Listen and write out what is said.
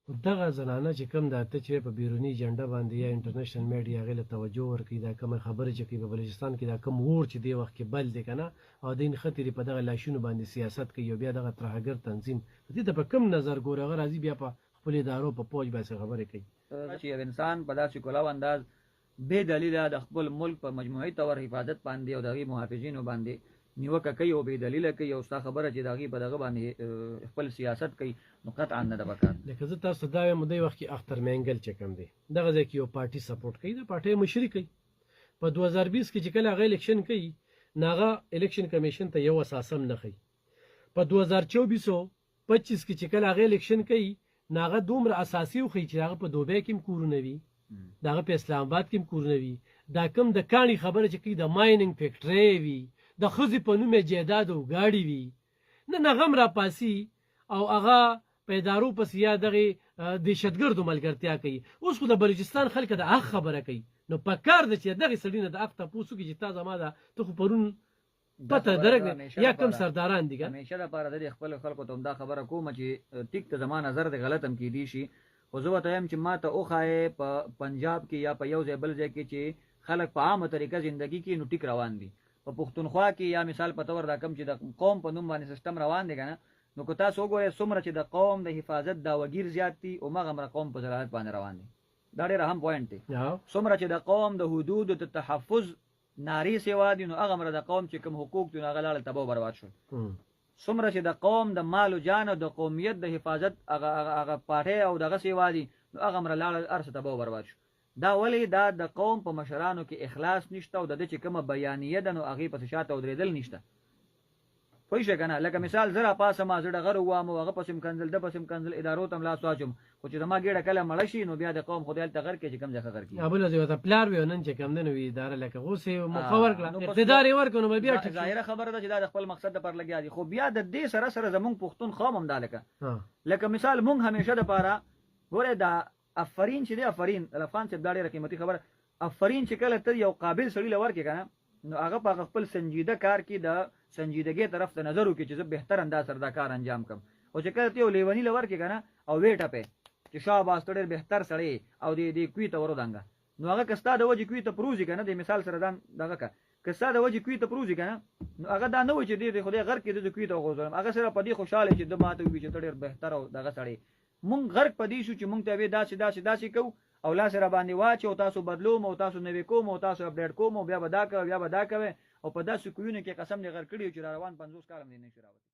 دغه زنانه چې کوم دا ته چې په بیرونی جنډه باندې یا انټرنیشنل میډیا هغې له توجه ورکوي دا کومه خبره چې کوي په بلوچستان کې دا کوم اور چې دی وخت کې بل دی که نه او دوی نښتې په دغه لاشونو باندې سیاست کوي او بیا دغه ترهګر تنظیم دې ته په کوم نظر ګوري هغه راځي بیا په خپلو ادارو په پوج باندې خبرې کوي چې یو انسان په داسې کلاو انداز بې دلیله د خپل ملک په مجموعي طور حفاظت باندې او د هغې محافظینو باندې نیوکه کوي او بې دلیله کوي او ستا خبره چې د هغې په دغه باندې خپل سیاست کوي نو قطعا نه ده پکار لکه زه تاسو ته دا وایم دې وخت کې اختر مینګل چې کوم دی دغه ځای کې یو پارټي سپورټ کوي د پارټۍ مشري کوي په 2020 کې چې کله هغه الیکشن کوي نو هغه الیکشن کمیشن ته یو اساس هم نه ښیي په 2024 او 25 کې چې کله هغه الیکشن کوي نو هغه دومره اساسي وښیي چې هغه په دوبۍ کې هم کورونه وي د هغه په اسلام آباد کې هم کورونه وي دا کوم د کاڼي خبره چې کوي د مایننګ فیکټرۍ وي د ښځې په نوم یې جایداد او ګاډي وي نن هغه هم راپاسي او هغه په ادارو پسې یا دغې دهشتګردو ملګرتیا کوي اوس خو د بلوچستان خلک د حق خبره کوي نو په کار ده چې دغې سړي نه د حق تپوس وکړي چې تا زما ده ته خو پرون پته درکړې یا کم سرداران دي که همیشه لپاره د خپل خلکو ته همدا خبره کوم چې ټیک ته زما نظر د غلط هم کیدی شي خو زه ورته وایم چې ما ته وښایې په پنجاب کې یا په یو ځای بل ځای کې چې خلک په عامه طریقه زندگی کې نو ټیک روان دي په پښتونخوا کې یا مثال په تور دا کم چې د قوم په نوم باندې سیستم روان دی که نه نو که تاسو وګورئ څومره چې د قوم د حفاظت دا وګیر زیات دي هماغومره قوم په ذلالت باندې روان دي دا ډېر اهم پوینټ دی څومره چې د قوم د حدودو د تحفظ نارې سیوا دي نو هغومره د قوم چې کوم حقوق دي نو هغه لاړل تباه و برباد شول څومره چې د قوم د مال و جان او د قومیت د حفاظت هغه پاټۍ او دغه سیوا دي نو هغومره لاړل هر څه تباه و برباد شو دا ولې دا د قوم په مشرانو کې اخلاص نشته او د ده چې کومه بیانیه ده نو هغې پسې شاته ودرېدل نشته پوه شوې که نه لکه مثال زه راپاسم زه ډغر ووام او هغه پسې م کنځل ده پسې م کنځل ادارو ته م لاس واچوم خو چې زما ګېډه کله مړه شي نو بیا د قوم خدای هلته غر کړي چې کوم ځای ښه غر کړي بله ځای ورته پلار وي او نن چې کوم دی نو اداره لکه اوس یې موقع ورکړه اقتدار یې ورکړه نو به بیا ټیک ظاهره خبره ده چې دا د خپل مقصد دپاره لګیا دي خو بیا د دې سره سره زمونږ پښتون قوم هم دا لکه مثال مونږ همیشه دپاره ګورئ دا افرین چې دی افرین الافغان صاحب دا ډېره قیمتي خبره افرین چې کله ته یو قابل سړي له ورکړې که نه نو هغه په خپل سنجیده کار کې د سنجیدګۍ طرف ته نظر وکړي چې زه بهتر انداز سره دا کار انجام کړم او چې کله ته یو لیوني له ورکړې که نه او ویې ټپې چې شاباس ته ډېر بهتر سړی او دې کوي ته ورودانګه نو هغه که ستا د وجې کوي ته پروزي که نه د مثال سره ځان دغه که که ستا د وجې کوي ته پروزي که نه نو هغه دا نه وایي چې دې خدای غرق کې د کوي ته وغورځولم هغه سره په دې خوشحاله چې ده ماته ووایي چې ته ډېر بهتر او دغه سړی مونږ غرق په دې شو چې مونږ ته یې داسې کوو او لاس را باندې واچي او تاسو بدلوم او تاسو نوې کوم او تاسو اپډیټ کوم او بیا به دا کوئ او په داسې کویونو کې قسم دې غر کړي چې را روان 50 کال هم دې نشي راوتی